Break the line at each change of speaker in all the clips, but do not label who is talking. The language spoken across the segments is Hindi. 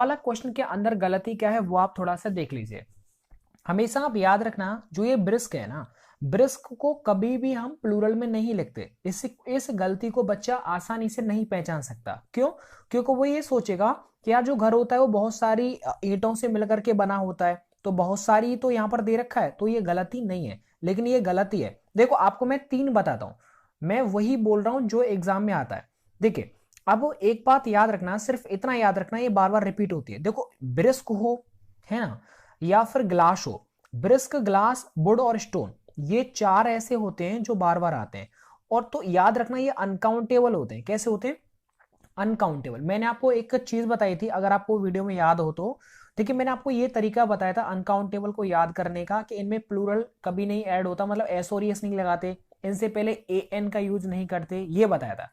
वाला क्वेश्चन के अंदर गलती क्या है वो आप थोड़ा सा देख लीजिए। हमेशा आप याद रखना, जो ये ब्रिस्क है ना, ब्रिस्क को कभी भी हम प्लूरल में नहीं लिखते। इस गलती को बच्चा आसानी से नहीं पहचान सकता। क्यों? क्योंकि वो ये सोचेगा कि यार जो घर होता है वो बहुत सारी ईंटों से मिलकर के बना होता है, तो बहुत सारी तो यहाँ पर दे रखा है, तो ये गलती नहीं है। लेकिन ये गलती है। देखो आपको मैं 3 बताता हूं, मैं वही बोल रहा हूं जो एग्जाम में आता है। देखिए, अब एक बात याद रखना, सिर्फ इतना याद रखना, ये बार बार रिपीट होती है। देखो, ब्रिस्क हो, है ना, या फिर ग्लास हो, ब्रिस्क, ग्लास, वुड और स्टोन, ये 4 ऐसे होते हैं जो बार बार आते हैं। और तो याद रखना ये अनकाउंटेबल होते हैं। कैसे होते हैं? अनकाउंटेबल। मैंने आपको एक चीज बताई थी, अगर आपको वीडियो में याद हो तो देखिए, मैंने आपको ये तरीका बताया था अनकाउंटेबल को याद करने का, कि इनमें प्लूरल कभी नहीं ऐड होता, मतलब एस और एस नहीं लगाते, इनसे पहले ए एन का यूज नहीं करते, ये बताया था।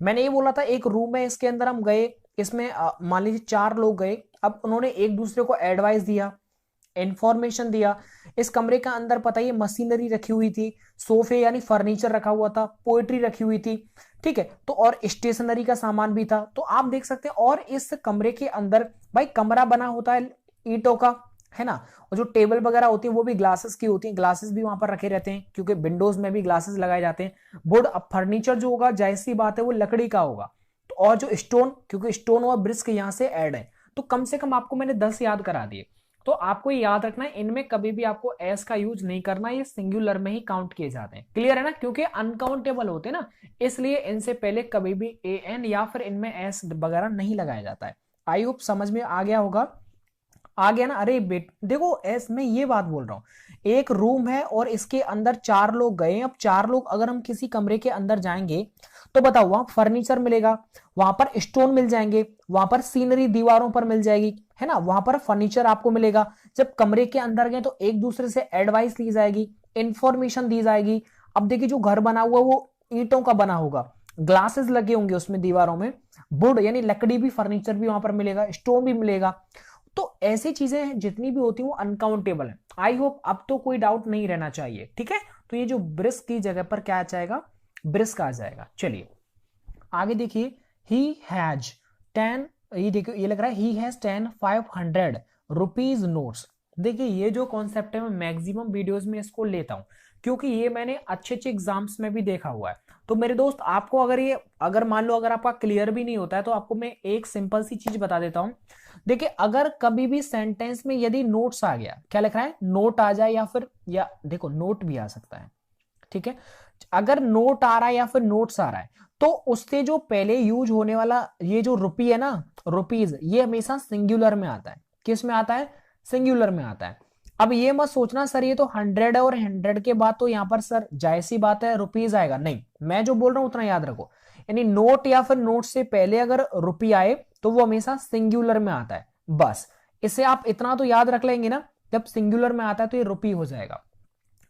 मैंने ये बोला था एक रूम है, इसके अंदर हम गए, इसमें मान लीजिए 4 लोग गए, अब उन्होंने एक दूसरे को एडवाइस दिया, इंफॉर्मेशन दिया। इस कमरे का अंदर पता ही मशीनरी रखी हुई थी, सोफे यानी फर्नीचर रखा हुआ था, पोएट्री रखी हुई थी, ठीक है, तो और स्टेशनरी का सामान भी था। तो आप देख सकते हैं, और इस कमरे के अंदर भाई कमरा बना होता है ईंटों का, है ना, और जो टेबल वगैरह होती है वो भी ग्लासेस की होती है, ग्लासेस भी वहां पर रखे रहते हैं, क्योंकि विंडोज में भी ग्लासेस लगाए जाते हैं। वुड, अब फर्नीचर जो होगा जाहिर सी बात है वो लकड़ी का होगा। तो और जो स्टोन, क्योंकि स्टोन और ब्रिस्क यहां से ऐड है, तो कम से कम आपको मैंने 10 याद करा दिए। तो आपको याद रखना है, इनमें कभी भी आपको एस का यूज नहीं करना, ये सिंगुलर में ही काउंट किए जाते हैं। क्लियर है ना? क्योंकि अनकाउंटेबल होते हैं ना, इसलिए इनसे पहले कभी भी ए एन या फिर इनमें एस वगैरह नहीं लगाया जाता है। आई होप समझ में आ गया होगा। आ गया ना? अरे बेट देखो, एस मैं ये बात बोल रहा हूं, एक रूम है और इसके अंदर 4 लोग गए। अब 4 लोग अगर हम किसी कमरे के अंदर जाएंगे तो बताओ, वहां फर्नीचर मिलेगा, वहां पर स्टोन मिल जाएंगे, वहां पर सीनरी दीवारों पर मिल जाएगी, है ना, वहां पर फर्नीचर आपको मिलेगा। जब कमरे के अंदर गए तो एक दूसरे से एडवाइस ली जाएगी, इंफॉर्मेशन दी जाएगी। अब देखिए, जो घर बना हुआ वो ईंटों का बना होगा, ग्लासेस लगे होंगे उसमें दीवारों में, वुड यानी लकड़ी भी, फर्नीचर भी वहां पर मिलेगा, स्टोन भी मिलेगा। तो ऐसी चीजें जितनी भी होती हैं वो अनकाउंटेबल है। आई होप अब तो कोई डाउट नहीं रहना चाहिए, ठीक है। तो ये जो ब्रिस्क की जगह पर क्या आ जाएगा? ब्रिस्क आ जाएगा। चलिए आगे देखिए, ही हैज 10, ये देखिए ये लग रहा है ही हैज 10 500 रुपीज नोट्स। देखिए ये जो कॉन्सेप्ट है मैं मैक्सिमम वीडियोस में इसको लेता हूं, क्योंकि ये मैंने अच्छे अच्छे एग्जाम्स में भी देखा हुआ है। तो मेरे दोस्त, आपको अगर ये, अगर मान लो अगर आपका क्लियर भी नहीं होता है, तो आपको मैं एक सिंपल सी चीज बता देता हूं। देखिए, अगर कभी भी सेंटेंस में यदि नोट्स आ गया, क्या लिख रहा है, नोट आ जाए, या फिर, या देखो नोट भी आ सकता है, ठीक है, अगर नोट आ रहा है या फिर नोट्स आ रहा है, तो उससे जो पहले यूज होने वाला ये जो रुपी है ना, रुपीज, ये हमेशा सिंगुलर में आता है। किस में आता है? सिंगुलर में आता है। अब ये मत सोचना सर ये तो 100 है और 100 के बाद तो यहां पर सर जाहिर सी बात है रुपीज आएगा, नहीं, मैं जो बोल रहा हूं उतना याद रखो। यानी नोट या फिर नोट से पहले अगर रुपी आए तो वो हमेशा सिंगुलर में आता है, बस। इसे आप इतना तो याद रख लेंगे ना, जब सिंगुलर में आता है तो ये रुपी हो जाएगा।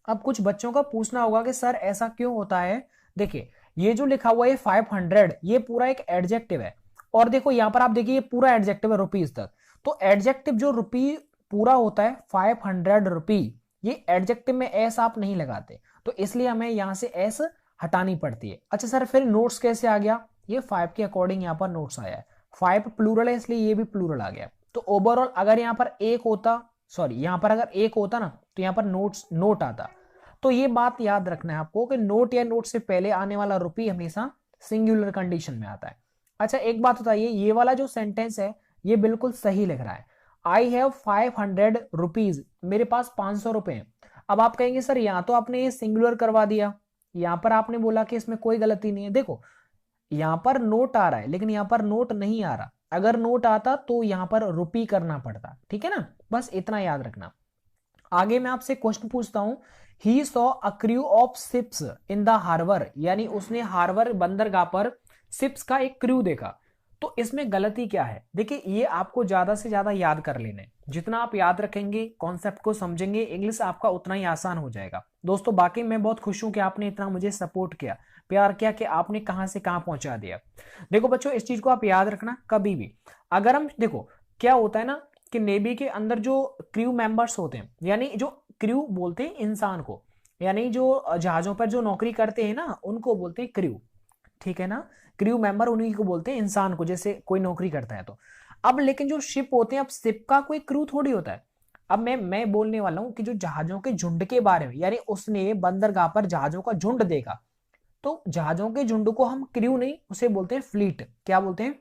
अब कुछ बच्चों का पूछना होगा कि सर ऐसा क्यों होता है? देखिए, ये जो लिखा हुआ है 500, ये पूरा एक एडजेक्टिव है। और देखो यहां पर आप देखिए, ये पूरा एडजेक्टिव है रुपीज तक। तो एडजेक्टिव जो रुपी पूरा होता है 500 रुपी, ये एडजेक्टिव में एस आप नहीं लगाते, तो इसलिए हमें यहां से एस हटानी पड़ती है। अच्छा सर, फिर नोट्स कैसे आ गया? ये 5 के अकॉर्डिंग यहां पर नोट्स आया है, 5 प्लूरल है इसलिए ये भी प्लूरल आ गया। तो ओवरऑल अगर यहां पर एक होता, सॉरी यहां पर अगर एक होता ना, तो यहां पर नोट्स नोट आता। तो ये बात याद रखना है आपको कि नोट या नोट से पहले आने वाला रुपी हमेशा सिंगुलर कंडीशन में आता है। अच्छा एक बात बताइए, ये वाला जो सेंटेंस है ये बिल्कुल सही लिख रहा है, आई हैव 500 रुपीज, मेरे पास 500 रुपए हैं। अब आप कहेंगे सर यहां तो आपने ये सिंगुलर करवा दिया, यहां पर आपने बोला कि इसमें कोई गलती नहीं है। देखो यहां पर नोट आ रहा है लेकिन यहां पर नोट नहीं आ रहा, अगर नोट आता तो यहां पर रुपी करना पड़ता, ठीक है ना, बस इतना याद रखना। आगे मैं आपसे क्वेश्चन पूछता हूं, he saw a crew of ships in the harbour, यानी उसने हार्बर बंदरगाह पर शिप्स का एक क्रू देखा। तो इसमें गलती क्या है? देखिए ये आपको ज्यादा से ज्यादा याद कर लेने, जितना आप याद रखेंगे, कॉन्सेप्ट को समझेंगे, इंग्लिश आपका उतना ही आसान हो जाएगा। दोस्तों बाकी मैं बहुत खुश हूं कि आपने इतना मुझे सपोर्ट किया, प्यार किया, कि आपने कहां से कहां पहुंचा दिया। देखो बच्चों, इस चीज को आप याद रखना, कभी भी अगर हम, देखो क्या होता है ना, कि नेवी के अंदर जो क्रू मेंबर्स होते हैं, यानी जो क्रू बोलते हैं इंसान को, यानी जो जहाजों पर जो नौकरी करते हैं ना उनको बोलते हैं क्रू, ठीक है ना, क्रू मेंबर उन्हीं को बोलते हैं, इंसान को, जैसे कोई नौकरी करता है। तो अब लेकिन जो शिप होते हैं, अब शिप का कोई क्रू थोड़ी होता है। अब मैं बोलने वाला हूं कि जो जहाजों के झुंड के बारे में, यानी उसने बंदरगाह पर जहाजों का झुंड देखा, तो जहाजों के झुंड को हम क्रू नहीं, उसे बोलते हैं फ्लीट। क्या बोलते हैं?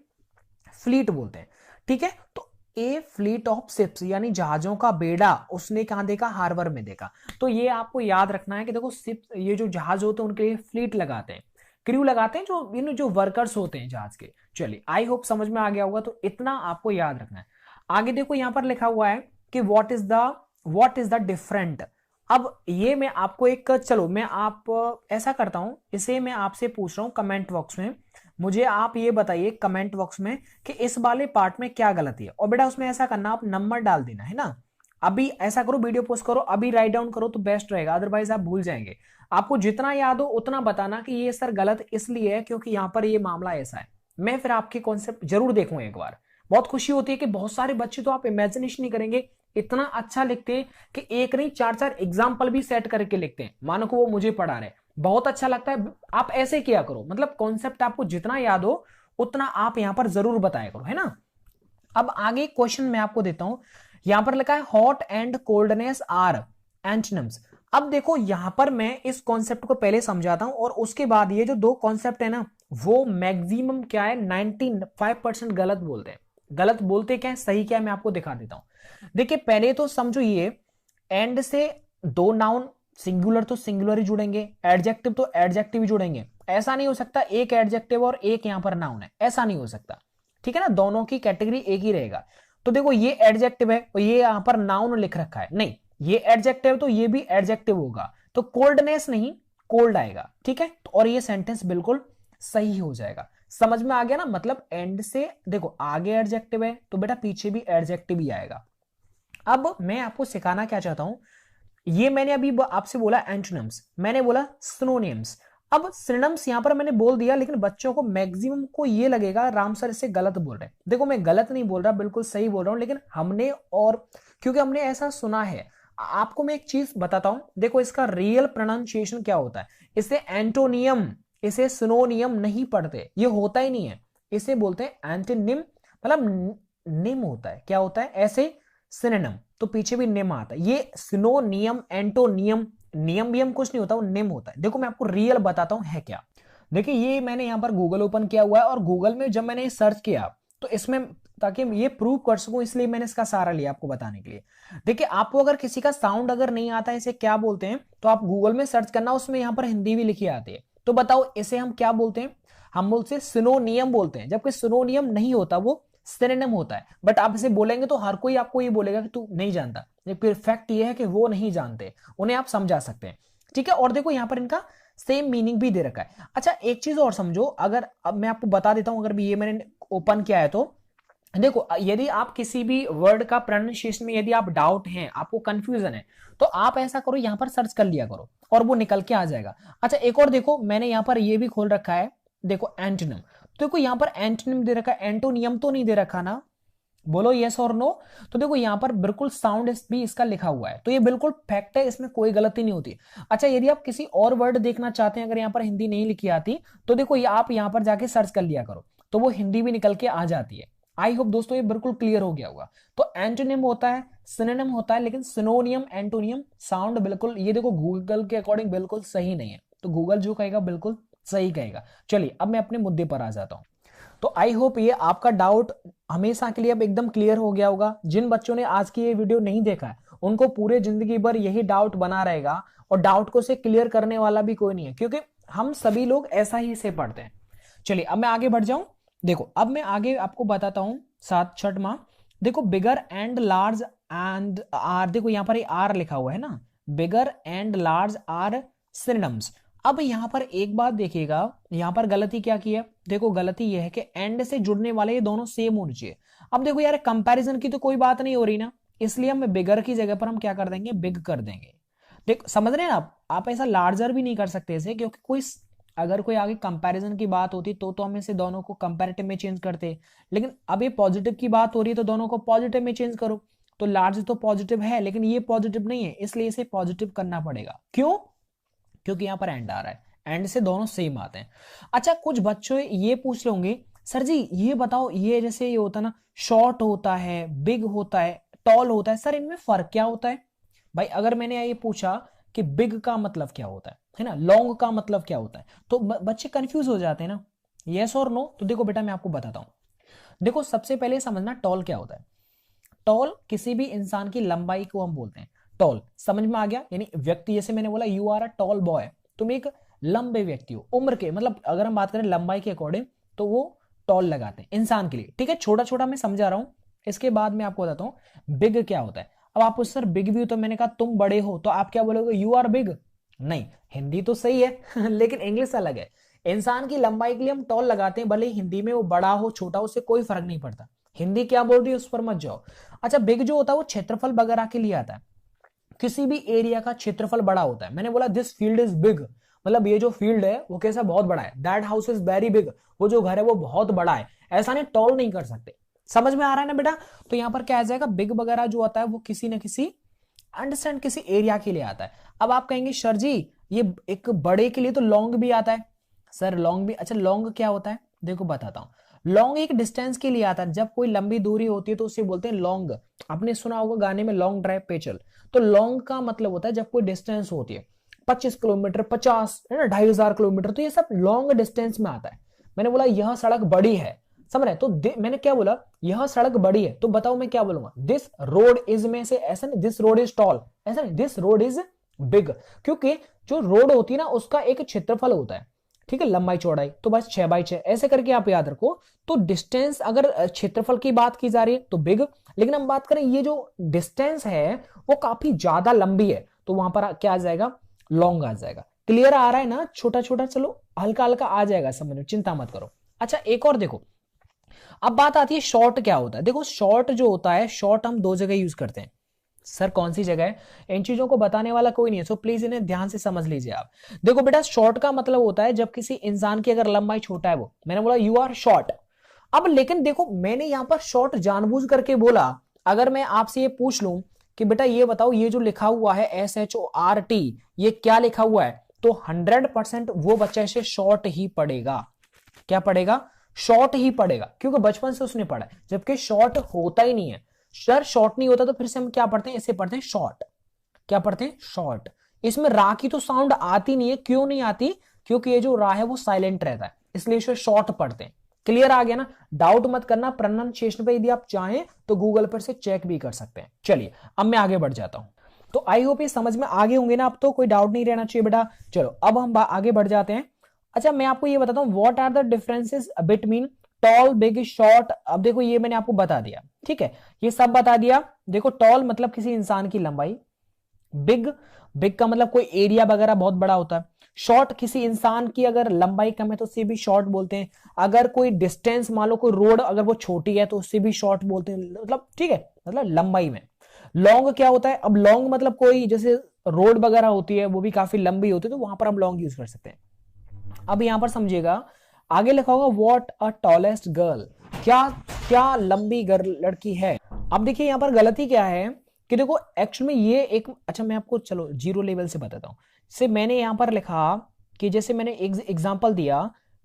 फ्लीट बोलते हैं। ठीक है, तो ए फ्लीट ऑफ शिप्स यानी जहाजों का बेड़ा उसने कहां देखा? हार्बर में देखा। तो ये आपको याद रखना है कि देखो शिप, ये जो जहाज होते हैं उनके लिए फ्लीट लगाते हैं, क्रू लगाते हैं, जो जो वर्कर्स होते हैं जहाज के। चलिए, आई होप समझ में आ गया होगा, तो इतना आपको याद रखना है। आगे देखो यहां पर लिखा हुआ है कि व्हाट इज द डिफरेंट। अब ये मैं आपको एक, चलो मैं आप ऐसा करता हूं, इसे मैं आपसे पूछ रहा हूं कमेंट बॉक्स में, मुझे आप ये बताइए कमेंट बॉक्स में कि इस वाले पार्ट में क्या गलती है। और बेटा उसमें ऐसा करना, आप नंबर डाल देना है ना। अभी ऐसा करो, वीडियो पोस्ट करो, अभी राइट डाउन करो तो बेस्ट रहेगा, अदरवाइज आप भूल जाएंगे। आपको जितना याद हो उतना बताना कि ये सर गलत इसलिए है क्योंकि यहां पर ये मामला ऐसा है। मैं फिर आपके कॉन्सेप्ट जरूर देखूंगा एक बार। बहुत खुशी होती है कि बहुत सारे बच्चे, तो आप इमेजिनेशन नहीं करेंगे, इतना अच्छा लिखते हैं कि एक नहीं चार चार एग्जाम्पल भी सेट करके लिखते हैं, मानो को वो मुझे पढ़ा रहे। बहुत अच्छा लगता है। आप ऐसे किया करो, मतलब कॉन्सेप्ट आपको जितना याद हो उतना आप यहां पर जरूर बताया करो, है ना। अब आगे क्वेश्चन मैं आपको देता हूं, यहां पर लिखा है hot and coldness are antonyms. अब देखो यहां पर मैं इस कॉन्सेप्ट को पहले समझाता हूं और उसके बाद ये जो दो कॉन्सेप्ट है ना, वो मैक्सिमम क्या है, 95% गलत बोलते हैं। गलत बोलते क्या है, सही क्या है, मैं आपको दिखा देता हूं। देखिए पहले तो समझो, ये एंड से दो नाउन, सिंगुलर तो सिंगुलर ही जुड़ेंगे, एडजेक्टिव तो एडजेक्टिव ही जुड़ेंगे। ऐसा नहीं हो सकता एक एडजेक्टिव और एक यहां पर नाउन है, ऐसा नहीं हो सकता। ठीक है ना, दोनों की कैटेगरी एक ही रहेगा। तो देखो ये एडजेक्टिव है और ये यहां पर नाउन लिख रखा है, नहीं ये एडजेक्टिव तो ये भी एडजेक्टिव होगा, तो कोल्डनेस नहीं कोल्ड आएगा। ठीक है, और ये सेंटेंस बिल्कुल सही हो जाएगा। समझ में आ गया ना, मतलब एंड से देखो आगे एडजेक्टिव है तो बेटा पीछे भी एडजेक्टिव ही आएगा। अब मैं आपको सिखाना क्या चाहता हूं, ये मैंने अभी आपसे बोला एंटोनिम्स, मैंने बोला सिनोनिम्स। अब सिनोनिम्स यहां पर मैंने बोल दिया, लेकिन बच्चों को मैक्सिमम को ये लगेगा राम सर इससे गलत बोल रहे हैं। देखो मैं गलत नहीं बोल रहा, बिल्कुल सही बोल रहा हूं, लेकिन हमने और क्योंकि हमने ऐसा सुना है। आपको मैं एक चीज बताता हूं, देखो इसका रियल प्रोनाउंसिएशन क्या होता है। इसे एंटोनियम, इसे सिनोनियम नहीं पढ़ते, ये होता ही नहीं है। इसे बोलते हैं एंटोनिम, मतलब निम होता है, क्या होता है ऐसे सिनोनिम, तो पीछे भी निम आता है। ये सिनोनियम एंटोनियम, नियम भी हम कुछ नहीं होता, वो निम होता है। देखो मैं आपको रियल बताता हूं है क्या। देखिए ये मैंने यहां पर गूगल ओपन किया हुआ है और गूगल में जब मैंने सर्च किया तो इसमें, ताकि ये प्रूव कर सकूं इसलिए मैंने इसका सहारा लिया आपको बताने के लिए। देखिए आपको अगर किसी का साउंड अगर नहीं आता है इसे क्या बोलते हैं, तो आप गूगल में सर्च करना, उसमें यहां पर हिंदी भी लिखी आती है। तो बताओ इसे हम क्या बोलते हैं? हम बोलते हैं सिनोनियम बोलते हैं, जबकि सिनोनियम नहीं होता, वो सिनोनिम होता है। बट आप इसे बोलेंगे तो हर कोई आपको ये बोलेगा कि तू नहीं जानता। फिर फैक्ट ये है कि वो नहीं जानते, उन्हें आप समझा सकते हैं। ठीक है, और देखो यहां पर इनका सेम मीनिंग भी दे रखा है। अच्छा एक चीज और समझो, अगर अब मैं आपको बता देता हूं, अगर भी ये मैंने ओपन किया है तो देखो, यदि आप किसी भी वर्ड का प्रोनाउंसिएशन में यदि आप डाउट हैं, आपको कंफ्यूजन है, तो आप ऐसा करो यहां पर सर्च कर लिया करो और वो निकल के आ जाएगा। अच्छा एक और देखो, मैंने यहां पर ये भी खोल रखा है, देखो एंटोनिम। तो देखो यहां पर एंटोनिम दे रखा है, एंटोनियम तो नहीं दे रखा ना, बोलो यस और नो। तो देखो यहां पर बिल्कुल साउंड भी इसका लिखा हुआ है, तो ये बिल्कुल फैक्ट है, इसमें कोई गलती नहीं होती। अच्छा यदि आप किसी और वर्ड देखना चाहते हैं, अगर यहां पर हिंदी नहीं लिखी आती, तो देखो ये आप यहां पर जाके सर्च कर लिया करो, तो वो हिंदी भी निकल के आ जाती है। आई होप दोस्तों ये बिल्कुल क्लियर हो गया होगा। तो एंटोनिम होता है, सिनोनिम होता है, लेकिन सिनोनियम एंटोनियम साउंड बिल्कुल, ये देखो गूगल के अकॉर्डिंग बिल्कुल सही नहीं है, तो गूगल जो कहेगा बिल्कुल सही कहेगा। चलिए अब मैं अपने मुद्दे पर आ जाता हूं। तो आई होप ये आपका डाउट हमेशा के लिए अब एकदम क्लियर हो गया होगा। जिन बच्चों ने आज की ये वीडियो नहीं देखा है उनको पूरे जिंदगी भर यही डाउट बना रहेगा, और डाउट को से क्लियर करने वाला भी कोई नहीं है, क्योंकि हम सभी लोग ऐसा ही से पढ़ते हैं। चलिए अब मैं आगे बढ़ जाऊं। देखो अब मैं आगे आपको बताता हूं सात छठवां। देखो bigger and large and are, देखो यहां पर आर लिखा हुआ है ना, bigger and large are synonyms. अब यहां पर एक बात देखिएगा, यहां पर गलती क्या की है, देखो गलती यह है कि एंड से जुड़ने वाले ये दोनों सेम होने चाहिए। अब देखो यार कंपैरिजन की तो कोई बात नहीं हो रही ना, इसलिए हम बिगर की जगह पर हम क्या कर देंगे, बिग कर देंगे। देखो समझ रहे हैं आप ऐसा लार्जर भी नहीं कर सकते इसे, क्योंकि कोई अगर कोई आगे कंपैरिजन की बात होती तो हम इसे दोनों को कंपैरेटिव में चेंज करते, लेकिन अब ये पॉजिटिव की बात हो रही है तो दोनों को पॉजिटिव में चेंज करो। तो लार्ज तो पॉजिटिव है, लेकिन ये पॉजिटिव नहीं है, इसलिए इसे पॉजिटिव करना पड़ेगा। क्यों? क्योंकि यहां पर एंड आ रहा है, एंड से दोनों सेम आते हैं। अच्छा कुछ बच्चों ये पूछ रहे होंगे सर जी ये बताओ, ये जैसे ये होता है ना, शॉर्ट होता है, बिग होता है, टॉल होता है, सर इनमें फर्क क्या होता है? भाई अगर मैंने ये पूछा कि बिग का मतलब क्या होता है ना, लॉन्ग का मतलब क्या होता है, तो बच्चे कंफ्यूज हो जाते हैं ना, यस और नो। तो देखो बेटा मैं आपको बताता हूं। देखो सबसे पहले समझना टॉल क्या होता है। टॉल किसी भी इंसान की लंबाई को हम बोलते हैं टॉल, समझ में आ गया? यानी व्यक्ति, जैसे मैंने बोला you are a tall boy, तुम एक लंबे व्यक्ति हो, उम्र के मतलब अगर हम बात करें लंबाई के अकॉर्डिंग तो वो टॉल लगाते हैं इंसान के लिए, ठीक है? छोटा छोटा मैं समझा रहा हूं, इसके बाद मैं आपको बताता हूं बिग क्या होता है। अब आप सर बिग भी हो, तो मैंने कहा तुम बड़े हो तो आप क्या बोलोगे, यू आर बिग? नहीं, हिंदी तो सही है लेकिन इंग्लिश अलग है। इंसान की लंबाई के लिए हम टॉल लगाते हैं, भले ही हिंदी में वो बड़ा हो छोटा हो उससे कोई फर्क नहीं पड़ता, हिंदी क्या बोल रही है उस पर मत जाओ। अच्छा बिग जो होता है वो क्षेत्रफल वगैरह के लिए आता है, किसी भी एरिया का क्षेत्रफल बड़ा होता है। मैंने बोला दिस फील्ड इज बिग, मतलब ये जो फील्ड है वो कैसा, बहुत बड़ा है। That house is very big, वो जो घर है वो बहुत बड़ा है, ऐसा नहीं टॉल नहीं कर सकते। समझ में आ रहा है ना बेटा? तो यहां पर क्या आ जाएगा, बिग वगैरह जो आता है वो किसी न किसी अंडरस्टैंड किसी एरिया के लिए आता है। अब आप कहेंगे सर जी ये एक बड़े के लिए तो लॉन्ग भी आता है। सर लॉन्ग भी, अच्छा लॉन्ग क्या होता है, देखो बताता हूं। लॉन्ग एक डिस्टेंस के लिए आता है, जब कोई लंबी दूरी होती है तो उसे बोलते हैं लॉन्ग। आपने सुना होगा गाने में लॉन्ग ड्राइव पे चल, तो लॉन्ग का मतलब होता है जब कोई डिस्टेंस होती है 25 किलोमीटर, 50 है ना, 2500 किलोमीटर, तो ये सब लॉन्ग डिस्टेंस में आता है। मैंने बोला यह सड़क बड़ी है, समझ रहे? तो मैंने क्या बोला, यह सड़क बड़ी है, तो बताओ मैं क्या बोलूंगा, दिस रोड इज में से ऐसा नहीं दिस रोड इज टॉल, ऐसा नहीं दिस रोड इज बिग, क्योंकि जो रोड होती है ना उसका एक क्षेत्रफल होता है, ठीक है, लंबाई चौड़ाई, तो बस 6x6 ऐसे करके आप याद रखो। तो डिस्टेंस अगर क्षेत्रफल की बात की जा रही है तो बिग, लेकिन हम बात करें ये जो डिस्टेंस है वो काफी ज्यादा लंबी है, तो वहां पर क्या आ जाएगा, लॉन्ग आ जाएगा। क्लियर आ रहा है ना? छोटा छोटा चलो हल्का हल्का आ जाएगा समझ में, चिंता मत करो। अच्छा एक और देखो, अब बात आती है शॉर्ट क्या होता है। देखो शॉर्ट जो होता है, शॉर्ट हम दो जगह यूज करते हैं। सर कौन सी जगह है, इन चीजों को बताने वाला कोई नहीं है, सो प्लीज इन्हें ध्यान से समझ लीजिए आप। देखो बेटा शॉर्ट का मतलब होता है जब किसी इंसान की अगर लंबाई छोटा है, वो मैंने बोला यू आर शॉर्ट। अब लेकिन देखो मैंने यहां पर शॉर्ट जानबूझ करके बोला। अगर मैं आपसे ये पूछ लूं कि बेटा ये बताओ ये जो लिखा हुआ है SHORT, ये क्या लिखा हुआ है, तो 100% वो बच्चा इसे शॉर्ट ही पढ़ेगा। क्या पढ़ेगा, शॉर्ट ही पढ़ेगा, क्योंकि बचपन से उसने पढ़ा है, जबकि शॉर्ट होता ही नहीं है। सर शॉर्ट नहीं होता तो फिर से हम क्या पढ़ते हैं, इसे पढ़ते हैं शॉर्ट। क्या पढ़ते हैं, शॉर्ट। इसमें रा की तो साउंड आती नहीं है, क्यों नहीं आती, क्योंकि ये जो रा है वो साइलेंट रहता है, इसलिए इसे शॉर्ट पढ़ते हैं। क्लियर आ गया ना? डाउट मत करना, प्रोनाउंसिएशन पे यदि आप चाहें तो गूगल पर से चेक भी कर सकते हैं। चलिए अब मैं आगे बढ़ जाता हूं। तो आई होप ये समझ में आगे होंगे ना, अब तो कोई डाउट नहीं रहना चाहिए बेटा। चलो अब हम आगे बढ़ जाते हैं। अच्छा मैं आपको ये बताता हूं, what are the differences between tall, big, short. अब देखो ये मैंने आपको बता दिया, ठीक है, ये सब बता दिया। देखो टॉल मतलब किसी इंसान की लंबाई, बिग, बिग का मतलब कोई एरिया वगैरह बहुत बड़ा होता है। शॉर्ट किसी इंसान की अगर लंबाई कम है तो उससे भी शॉर्ट बोलते हैं। अगर कोई डिस्टेंस मान लो कोई रोड अगर वो छोटी है तो उससे भी शॉर्ट बोलते हैं, मतलब ठीक है, मतलब लंबाई में। लॉन्ग क्या होता है, अब लॉन्ग मतलब कोई जैसे रोड वगैरह होती है वो भी काफी लंबी होती है, तो वहां पर हम लॉन्ग यूज कर सकते हैं। अब यहां पर समझिएगा, आगे लिखा होगा व्हाट अ टॉलेस्ट गर्ल, क्या क्या लंबी लड़की है। अब देखिए यहां पर गलती क्या है कि देखो एक्चुअल में ये एक, अच्छा मैं आपको चलो जीरो लेवल से बताता हूं। से मैंने यहां पर लिखा कि जैसे मैंने एग्जांपल दिया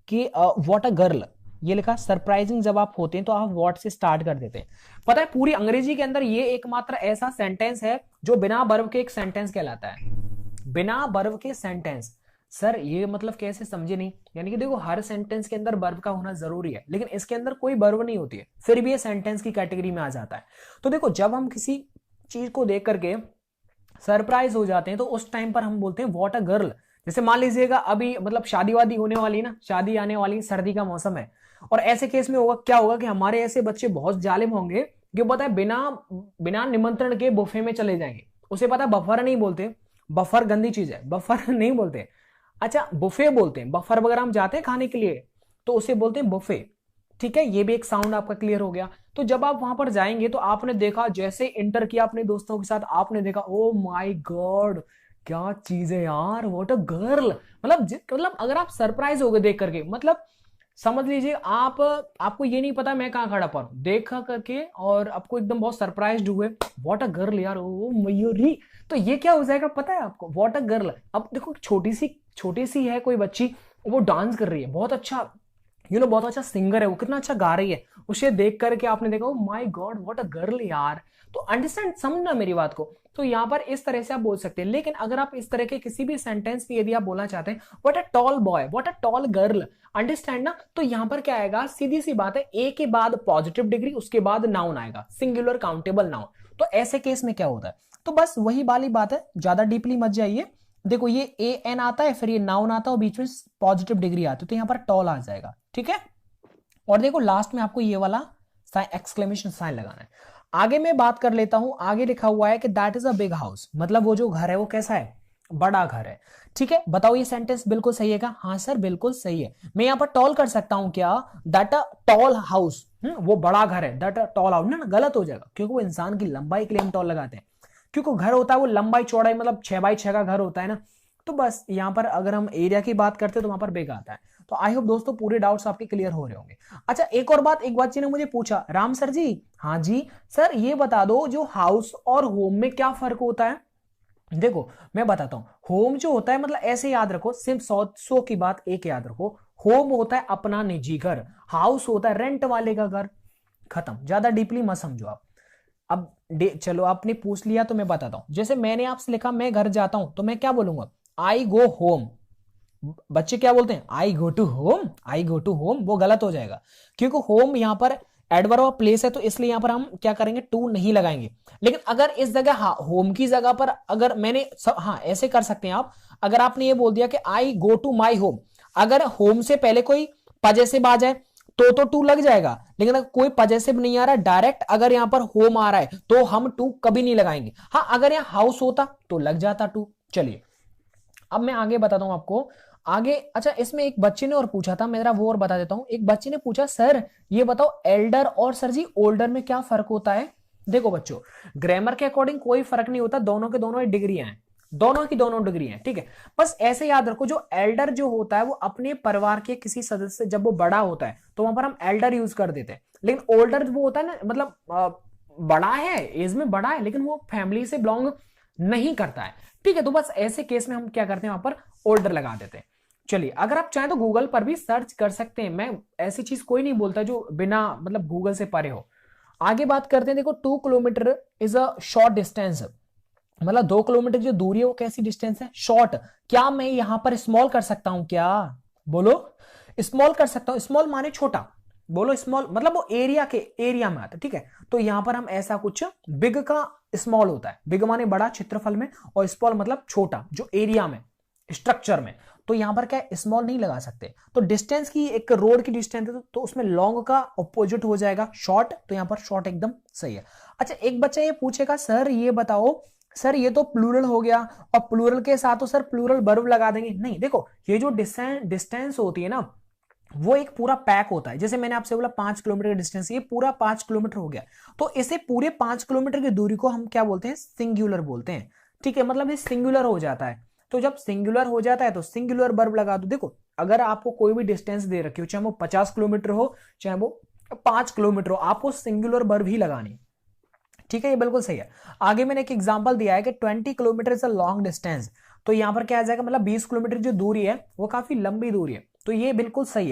कि व्हाट अ गर्ल, ये लिखा सरप्राइजिंग जब आप होते हैं तो आप व्हाट से स्टार्ट कर देते हैं। पता है पूरी अंग्रेजी के अंदर ये एकमात्र ऐसा सेंटेंस है जो बिना वर्ब के एक सेंटेंस कहलाता है, बिना वर्ब के सेंटेंस। सर ये मतलब कैसे, समझे नहीं? यानी कि देखो हर सेंटेंस के अंदर वर्ब का होना जरूरी है, लेकिन इसके अंदर कोई वर्ब नहीं होती है, फिर भी ये सेंटेंस की कैटेगरी में आ जाता है। तो देखो जब हम किसी चीज को देख करके सरप्राइज हो जाते हैं तो उस टाइम पर हम बोलते हैं व्हाट अ गर्ल। जैसे मान लीजिएगा अभी मतलब शादी वादी होने वाली है ना, शादी आने वाली, सर्दी का मौसम है, और ऐसे केस में होगा क्या होगा कि हमारे ऐसे बच्चे बहुत जालिम होंगे कि पता है बिना बिना निमंत्रण के बुफे में चले जाएंगे। उसे पता है बफर नहीं बोलते, बफर गंदी चीज है, बफर नहीं बोलते, अच्छा बुफे बोलते हैं। बफर वगैरह हम जाते हैं खाने के लिए तो उसे बोलते हैं बुफे, ठीक है। ये भी एक साउंड आपका क्लियर हो गया। तो जब आप वहां पर जाएंगे तो आपने देखा, जैसे इंटर किया अपने दोस्तों के साथ, आपने देखा ओ माय गॉड क्या चीज है यार, व्हाट अ गर्ल। मतलब अगर आप सरप्राइज हो गए देख करके, मतलब समझ लीजिए आप, आपको ये नहीं पता मैं कहां खड़ा पर देखा करके, और आपको एकदम बहुत सरप्राइज हुए, व्हाट अ गर्ल यार, ओ मयूरी। तो ये क्या हो जाएगा पता है आपको, व्हाट अ गर्ल। अब देखो छोटी सी है कोई बच्ची, वो डांस कर रही है बहुत अच्छा, बहुत अच्छा सिंगर है, वो कितना अच्छा गा रही है, उसे देख करके आपने देखा my God what a girl यार। तो अंडरस्टैंड, समझना मेरी बात को। तो यहाँ पर इस तरह से आप बोल सकते हैं। लेकिन अगर आप इस तरह के किसी भी सेंटेंस में यदि आप बोलना चाहते हैं what a tall boy, what a tall girl, understand ना, तो यहां पर क्या आएगा, सीधी सी बात है, ए के बाद पॉजिटिव डिग्री, उसके बाद नाउन आएगा, सिंगुलर काउंटेबल नाउन। तो ऐसे केस में क्या होता है, तो बस वही वाली बात है, ज्यादा डीपली मत जाइए। देखो ये ए एन आता है, फिर ये नाउन आता है और बीच में पॉजिटिव डिग्री आती है, तो यहां पर टॉल आ जाएगा, ठीक है। और देखो लास्ट में आपको ये वाला एक्सक्लेमेशन साइन लगाना है। आगे मैं बात कर लेता हूं, आगे लिखा हुआ है कि that is a big house, मतलब वो जो घर है वो कैसा है, बड़ा घर है, ठीक है। बताओ ये सेंटेंस बिल्कुल सही है क्या? हाँ सर बिल्कुल सही है। मैं यहां पर टॉल कर सकता हूं क्या, दैट अ टॉल हाउस, वो बड़ा घर है, दैट अ टॉल हाउस, ना गलत हो जाएगा, क्योंकि वो इंसान की लंबाई के लिए हम टॉल लगाते हैं, क्योंकि घर होता है वो लंबाई चौड़ाई, मतलब 6x6 का घर होता है ना। तो बस यहां पर अगर हम एरिया की बात करते हैं तो वहां पर बिग आता है। तो आई होप दोस्तों पूरे डाउट्स आपके क्लियर हो रहे होंगे। अच्छा एक और बात, एक बच्चे ने मुझे पूछा, राम सर जी, हाँ जी सर, ये बता दो जो हाउस और होम में क्या फर्क होता है। देखो मैं बताता हूं, होम जो होता है, मतलब ऐसे याद रखो, सिर्फ 100 की बात एक याद रखो, होम होता है अपना निजी घर, हाउस होता है रेंट वाले का घर, खत्म, ज्यादा डीपली मत समझो आप। अब चलो आपने पूछ लिया तो मैं बताता हूं, जैसे मैंने आपसे लिखा मैं घर जाता हूं, तो मैं क्या बोलूंगा, आई गो होम। बच्चे क्या बोलते हैं, I go to home, I go to home, वो गलत हो जाएगा, क्योंकि होम यहां पर एडवर्ब ऑफ प्लेस है, तो इसलिए यहां पर हम क्या करेंगे, टू नहीं लगाएंगे। लेकिन अगर इस जगह होम की जगह पर अगर मैंने हाँ ऐसे कर सकते हैं आप, अगर आपने ये बोल दिया कि आई गो टू माई होम, अगर होम से पहले कोई पजेसिव आ जाए तो टू लग जाएगा, लेकिन अगर कोई पजेसिव नहीं आ रहा डायरेक्ट, अगर यहां पर होम आ रहा है तो हम टू कभी नहीं लगाएंगे। हाँ अगर यहां हाउस होता तो लग जाता टू। चलिए अब मैं आगे बताता हूं आपको आगे। अच्छा इसमें एक बच्चे ने और पूछा था, मेरा वो और बता देता हूं। एक बच्चे ने पूछा सर ये बताओ एल्डर और सर जी ओल्डर में क्या फर्क होता है। देखो बच्चों, ग्रामर के अकॉर्डिंग कोई फर्क नहीं होता, दोनों के दोनों डिग्रियां हैं, दोनों की दोनों डिग्री हैं, ठीक है। बस ऐसे याद रखो, जो एल्डर जो होता है वो अपने परिवार के किसी सदस्य, जब वो बड़ा होता है तो वहां पर हम एल्डर यूज कर देते हैं। लेकिन ओल्डर वो होता है ना, मतलब बड़ा है, एज में बड़ा है, लेकिन वो फैमिली से बिलोंग नहीं करता है, ठीक है। तो बस ऐसे केस में हम क्या करते हैं, वहां पर ओल्डर लगा देते हैं। चलिए अगर आप चाहें तो गूगल पर भी सर्च कर सकते हैं, मैं ऐसी चीज कोई नहीं बोलता जो बिना मतलब गूगल से परे हो। आगे बात करते हैं, देखो 2 kilometre is a short distance, मतलब 2 किलोमीटर जो दूरी है वो कैसी डिस्टेंस है, शॉर्ट। क्या मैं यहां पर स्मॉल कर सकता हूं क्या, बोलो, स्मॉल कर सकता हूं, स्मॉल माने छोटा, बोलो स्मॉल, मतलब वो एरिया के एरिया में आता है, ठीक है। तो यहां पर हम ऐसा कुछ, बिग का स्मॉल होता है, बिग माने बड़ा क्षेत्रफल में, और स्मॉल मतलब छोटा जो एरिया में, स्ट्रक्चर में। तो यहां पर क्या स्मॉल नहीं लगा सकते। तो डिस्टेंस की, एक रोड की डिस्टेंस है तो उसमें लॉन्ग का ऑपोजिट हो जाएगा शॉर्ट, तो यहां पर शॉर्ट एकदम सही है। अच्छा एक बच्चा ये पूछेगा सर ये बताओ, सर ये तो प्लूरल हो गया, और प्लूरल के साथ तो सर प्लूरल वर्ब लगा देंगे, नहीं। देखो ये जो डिस्टेंस होती है ना, वो एक पूरा पैक होता है। जैसे मैंने आपसे बोला 5 किलोमीटर का डिस्टेंस, ये पूरा 5 किलोमीटर हो गया, तो इसे पूरे 5 किलोमीटर की दूरी को हम क्या बोलते हैं, सिंगुलर बोलते हैं, ठीक है। मतलब ये सिंगुलर हो जाता है, तो जब सिंगुलर हो जाता है तो सिंगुलर वर्ब लगा दो। देखो अगर आपको कोई भी डिस्टेंस दे रखी हो, चाहे वो 50 किलोमीटर हो, चाहे वो 5 किलोमीटर हो, आपको सिंगुलर वर्ब ही लगानी, ठीक है। ये बिल्कुल सही है। आगे मैंने एक एग्जांपल दिया है कि 20 kilometre is a long distance, तो यहां पर क्या आ जाएगा, मतलब 20 किलोमीटर जो दूरी है वो काफी लंबी दूरी है, तो ये बिल्कुल सही है।